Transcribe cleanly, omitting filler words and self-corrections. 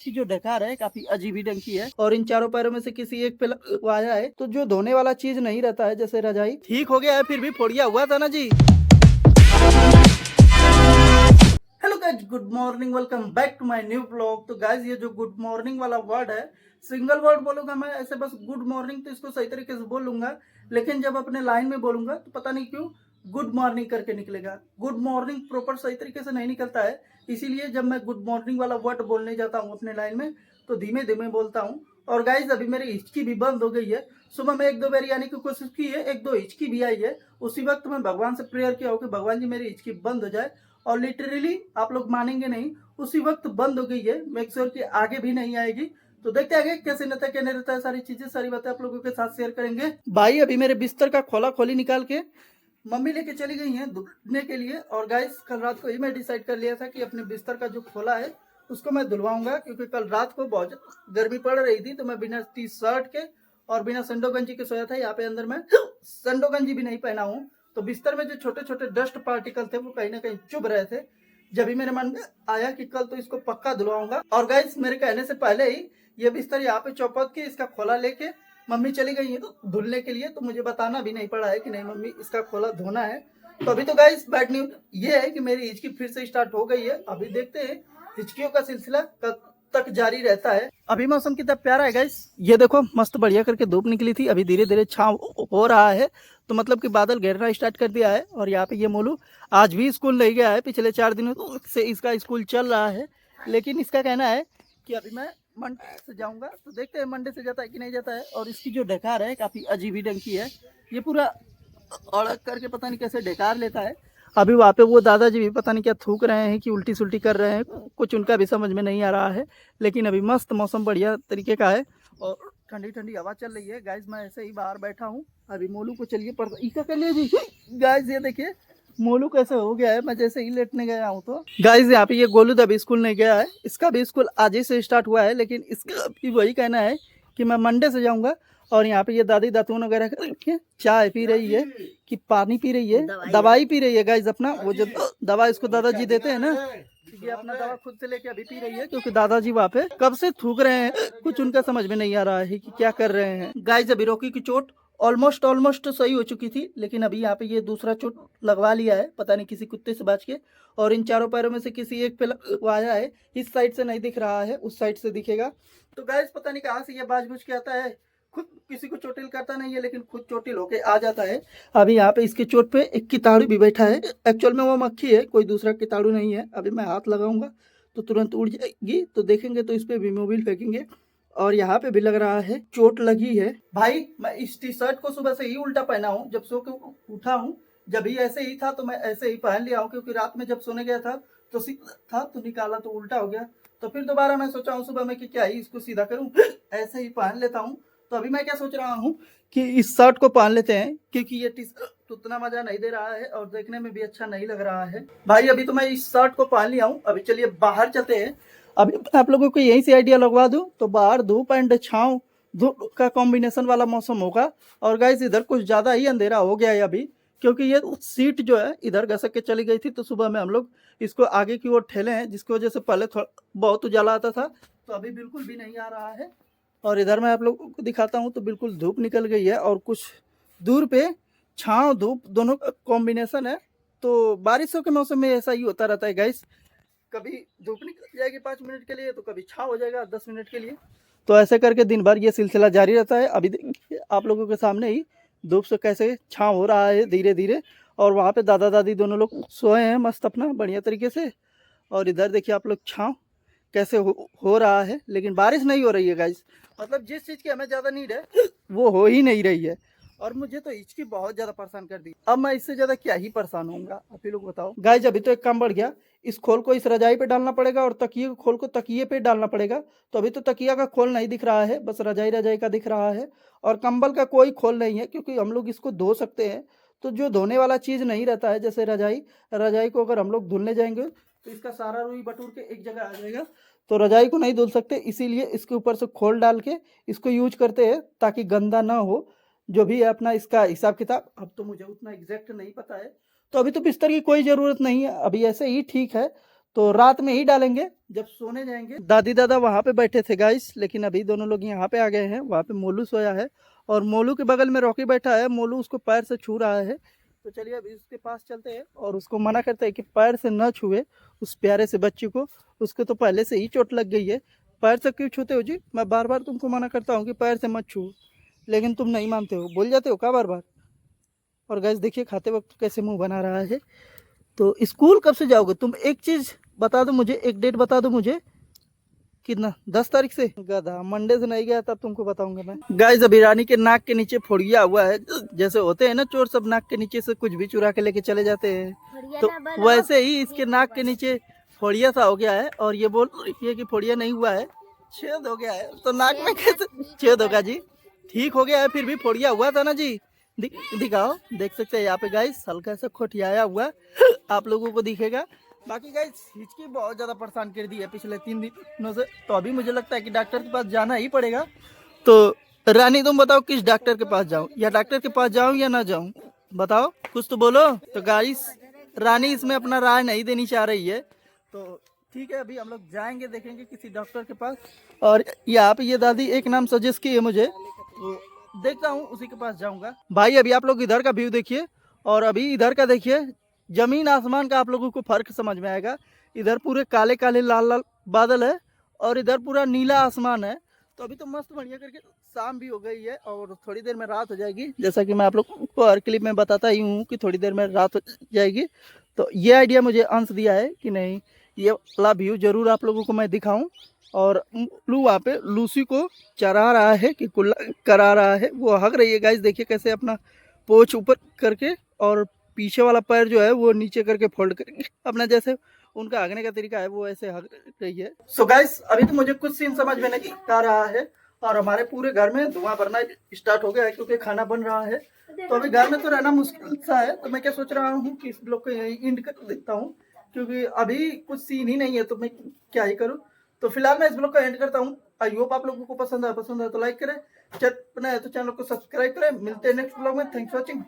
की जो डकार है काफी अजीब ही ढंग की है और इन चारों पैरों में से किसी एक पे आया है। तो जो धोने वाला चीज नहीं रहता है जैसे रजाई ठीक हो गया है फिर भी फोड़िया हुआ था ना जी। Hello guys, good morning, welcome back to my new blog. तो गाइस ये जो गुड मॉर्निंग वाला वर्ड है सिंगल वर्ड बोलूंगा मैं ऐसे बस गुड मॉर्निंग तो इसको सही तरीके से बोल लूंगा, लेकिन जब अपने लाइन में बोलूंगा तो पता नहीं क्यों गुड मॉर्निंग करके निकलेगा। गुड मॉर्निंग प्रॉपर सही तरीके से नहीं निकलता है, इसीलिए जब मैं गुड मॉर्निंग वाला वर्ड बोलने जाता हूँ अपने लाइन में तो धीमे धीमे बोलता हूँ। और गाइस अभी मेरी हिचकी भी बंद हो गई है। सुबह में एक दो बार आने की कोशिश की है, एक दो हिचकी भी आई है। उसी वक्त मैं भगवान से प्रेयर किया हो कि भगवान जी मेरी हिचकी बंद हो जाए, और लिटरली आप लोग मानेंगे नहीं उसी वक्त बंद हो गई है। मेक श्योर कि आगे भी नहीं आएगी। तो देखते आगे कैसे रहता है क्या नहीं रहता है, सारी चीजें सारी बातें आप लोगों के साथ शेयर करेंगे। भाई अभी मेरे बिस्तर का खोला खोली निकाल के मम्मी लेके चली गई हैं धुलने के लिए। और गाइस कल रात को ही मैं डिसाइड कर लिया था कि अपने बिस्तर का जो खोला है उसको मैं धुलवाऊंगा, क्योंकि कल रात को बहुत गर्मी पड़ रही थी तो मैं बिना टी शर्ट के और बिना संडो गंजी के सोया था। यहाँ पे अंदर मैं संडो गंजी भी नहीं पहना हूँ, तो बिस्तर में जो छोटे छोटे डस्ट पार्टिकल थे वो कहीं ना कहीं चुभ रहे थे। जब भी मेरे मन में आया कि कल तो इसको पक्का धुलवाऊंगा। और गाइस मेरे कहने से पहले ही ये बिस्तर यहाँ पे चौपट के इसका खोला लेके मम्मी चली गई है तो धुलने के लिए, तो मुझे बताना भी नहीं पड़ा है कि नहीं मम्मी इसका खोला धोना है। तो अभी तो गाइस बैड न्यूज ये है कि मेरी हिचकी फिर से स्टार्ट हो गई है। अभी देखते हैं हिचकियों का सिलसिला कब तक जारी रहता है। अभी मौसम कितना प्यारा है गाइस, ये देखो मस्त बढ़िया करके धूप निकली थी, अभी धीरे धीरे छांव हो रहा है। तो मतलब कि बादल घेरना स्टार्ट कर दिया है। और यहाँ पे ये मोलू आज भी स्कूल नहीं गया है, पिछले 4 दिनों से इसका स्कूल चल रहा है। लेकिन इसका कहना है कि अभी मैं मंडे से जाऊंगा, तो देखते हैं मंडे से जाता है कि नहीं जाता है। और इसकी जो डकार है काफी अजीब ही ढंग की है, ये पूरा अड़क करके पता नहीं कैसे डकार लेता है। अभी वहाँ पे वो दादाजी भी पता नहीं क्या थूक रहे हैं कि उल्टी सुल्टी कर रहे हैं, कुछ उनका भी समझ में नहीं आ रहा है। लेकिन अभी मस्त मौसम बढ़िया तरीके का है और ठंडी ठंडी हवा चल रही है। गाइस मैं ऐसे ही बाहर बैठा हूँ। अभी मोलू को चलिए इका कर लिए जी। गाइस ये देखिए मोलू कैसे हो गया है, मैं जैसे ही लेटने गया हूँ तो गाइस यहाँ पे ये गोलू अभी स्कूल नहीं गया है, इसका भी स्कूल आज ही से स्टार्ट हुआ है। लेकिन इसका भी वही कहना है कि मैं मंडे से जाऊंगा। और यहाँ पे ये दादी दातून वगैरह करके चाय पी रही है कि पानी पी रही है, दवाई पी रही है। गाइस अपना वो जो दवा इसको दादाजी देते हैं ना, ये अपना दवा खुद से लेके अभी पी रही है, क्योंकि दादाजी वहाँ पे कब से थूक रहे हैं, कुछ उनका समझ में नहीं आ रहा है कि क्या कर रहे हैं। गाइस अभी रोकी की चोट ऑलमोस्ट सही हो चुकी थी, लेकिन अभी यहाँ पे ये दूसरा चोट लगवा लिया है, पता नहीं किसी कुत्ते से बच के। और इन चारों पैरों में से किसी एक पे लगवाया है, इस साइड से नहीं दिख रहा है, उस साइड से दिखेगा। तो गाइस पता नहीं कहाँ से ये बाज बुझ के आता है, खुद किसी को चोटिल करता नहीं है लेकिन खुद चोटिल होके आ जाता है। अभी यहाँ पे इसके चोट पे एक कीटाणु भी बैठा है, एक्चुअल में वो मक्खी है, कोई दूसरा कीटाणु नहीं है। अभी मैं हाथ लगाऊंगा तो तुरंत उड़ जाएगी, तो देखेंगे तो इस पे भी मोबिल फेंकेंगे। और यहाँ पे भी लग रहा है चोट लगी है। भाई मैं इस टी शर्ट को सुबह से ही उल्टा पहना हूँ, जब सो के उठा हूँ जब भी ऐसे ही था तो मैं ऐसे ही पहन लिया हूँ, क्योंकि रात में जब सोने गया था तो सीधा था तो निकाला तो उल्टा हो गया। तो फिर दोबारा मैं सोचा हूँ सुबह में कि क्या ही इसको सीधा करूँ, ऐसे ही पहन लेता हूँ। तो अभी मैं क्या सोच रहा हूँ कि इस शर्ट को पहन लेते हैं, क्योंकि ये टी शर्ट उतना मजा नहीं दे रहा है और देखने में भी अच्छा नहीं लग रहा है। भाई अभी तो मैं इस शर्ट को पहन लिया हूँ, अभी चलिए बाहर चलते हैं। अभी आप लोगों को यहीं से आइडिया लगवा दूं तो बाहर धूप एंड छांव धूप का कॉम्बिनेशन वाला मौसम होगा। और गाइस इधर कुछ ज़्यादा ही अंधेरा हो गया है अभी, क्योंकि ये सीट जो है इधर घसक के चली गई थी, तो सुबह में हम लोग इसको आगे की ओर ठेले हैं, जिसकी वजह से पहले थोड़ा बहुत उजाला आता था, तो अभी बिल्कुल भी नहीं आ रहा है। और इधर मैं आप लोगों को दिखाता हूँ तो बिल्कुल धूप निकल गई है और कुछ दूर पे छाँव धूप दोनों का कॉम्बिनेशन है। तो बारिशों के मौसम में ऐसा ही होता रहता है गाइस, कभी धूप निकल जाएगी 5 मिनट के लिए तो कभी छाँव हो जाएगा 10 मिनट के लिए। तो ऐसे करके दिन भर ये सिलसिला जारी रहता है। अभी देखिए आप लोगों के सामने ही धूप से कैसे छाँव हो रहा है धीरे धीरे। और वहाँ पे दादा दादी दोनों लोग सोए हैं मस्त अपना बढ़िया तरीके से। और इधर देखिए आप लोग छाँव कैसे हो रहा है, लेकिन बारिश नहीं हो रही है गाइस। मतलब जिस चीज़ की हमें ज़्यादा नीड है वो हो ही नहीं रही है। और मुझे तो हिचकी बहुत ज़्यादा परेशान कर दी, अब मैं इससे ज़्यादा क्या ही परेशान होऊंगा, आप ही लोग बताओ। गाइस अभी तो एक काम बढ़ गया, इस खोल को इस रजाई पे डालना पड़ेगा और तकिए को खोल को तकिए पे डालना पड़ेगा। तो अभी तो तकिया का खोल नहीं दिख रहा है, बस रजाई रजाई का दिख रहा है। और कंबल का कोई खोल नहीं है, क्योंकि हम लोग इसको धो सकते हैं। तो जो धोने वाला चीज़ नहीं रहता है जैसे रजाई, रजाई को अगर हम लोग धुलने जाएंगे तो इसका सारा रुई बटूर के एक जगह आ जाएगा, तो रजाई को नहीं धुल सकते। इसीलिए इसके ऊपर से खोल डाल के इसको यूज करते हैं ताकि गंदा ना हो। जो भी है अपना इसका हिसाब किताब, अब तो मुझे उतना एग्जैक्ट नहीं पता है। तो अभी तो बिस्तर की कोई ज़रूरत नहीं है, अभी ऐसे ही ठीक है। तो रात में ही डालेंगे जब सोने जाएंगे। दादी दादा वहाँ पे बैठे थे गाइस, लेकिन अभी दोनों लोग यहाँ पे आ गए हैं। वहाँ पे मोलू सोया है और मोलू के बगल में रॉकी बैठा है। मोलू उसको पैर से छू रहा है, तो चलिए अभी उसके पास चलते हैं और उसको मना करते हैं कि पैर से न छुए उस प्यारे से बच्चे को। उसको तो पहले से ही चोट लग गई है, पैर से क्यों छूते हो जी? मैं बार बार तुमको मना करता हूँ कि पैर से मत छू, लेकिन तुम नहीं मानते हो, बोल जाते हो क्या बार बार। और गैस देखिए खाते वक्त कैसे मुंह बना रहा है। तो स्कूल कब से जाओगे तुम? एक चीज़ बता दो मुझे, एक डेट बता दो मुझे, कितना? 10 तारीख से? गधा, मंडे से नहीं गया तब तुमको बताऊंगा मैं। गाइस अभी रानी के नाक के नीचे फोड़िया हुआ है, जैसे होते हैं ना चोर सब नाक के नीचे से कुछ भी चुरा के लेके चले जाते हैं, तो वैसे ही इसके नाक के नीचे फोड़िया सा हो गया है। और ये बोल रही है कि फोड़िया नहीं हुआ है, छेद हो गया है। तो नाक में कैसे छेद होगा जी? ठीक हो गया है, फिर भी फोड़िया हुआ था ना जी। दिखाओ, देख सकते हैं यहाँ पे गाइस हल्का सा खोटियाया हुआ आप लोगों को दिखेगा। बाकी गाइस हिचकी बहुत ज़्यादा परेशान कर दी है पिछले 3 दिनों से, तो अभी मुझे लगता है कि डॉक्टर के पास जाना ही पड़ेगा। तो रानी तुम बताओ किस डॉक्टर के पास जाऊँ, या डॉक्टर के पास जाऊँ या ना जाऊँ, बताओ, कुछ तो बोलो। तो गाइस रानी इसमें अपना राय नहीं देनी चाह रही है, तो ठीक है अभी हम लोग जाएंगे, देखेंगे किसी डॉक्टर के पास। और यहाँ पे ये दादी एक नाम सजेस्ट की है मुझे, तो देखता हूँ उसी के पास जाऊँगा। भाई अभी आप लोग इधर का व्यू देखिए और अभी इधर का देखिए, जमीन आसमान का आप लोगों को फर्क समझ में आएगा। इधर पूरे काले काले लाल लाल बादल है और इधर पूरा नीला आसमान है। तो अभी तो मस्त बढ़िया करके शाम भी हो गई है और थोड़ी देर में रात हो जाएगी, जैसा कि मैं आप लोग को हर क्लिप में बताता ही हूँ कि थोड़ी देर में रात हो जाएगी। तो ये आइडिया मुझे अंश दिया है कि नहीं ये वाला व्यू जरूर आप लोगों को मैं दिखाऊँ। और लू वहाँ पे लूसी को चरा रहा है कि कुल्ला करा रहा है, वो हग रही है। गाइस देखिए कैसे अपना पोछ ऊपर करके और पीछे वाला पैर जो है वो नीचे करके फोल्ड करके, अपना जैसे उनका हगने का तरीका है वो ऐसे हग रही है। सो गाइस अभी तो मुझे कुछ सीन समझ में नहीं आ रहा है और हमारे पूरे घर में धुआं भरना स्टार्ट हो गया है क्योंकि खाना बन रहा है। तो अभी घर में तो रहना मुश्किल सा है, तो मैं क्या सोच रहा हूँ कि इस ब्लॉग को यहीं एंड कर देता हूँ, क्योंकि अभी कुछ सीन ही नहीं है तो मैं क्या ही करूँ। तो फिलहाल मैं इस ब्लॉग को एंड करता हूँ। आई होप आप लोगों को पसंद है तो लाइक करें, अपना है तो चैनल को सब्सक्राइब करें। मिलते हैं नेक्स्ट ब्लॉग में। Thanks for watching.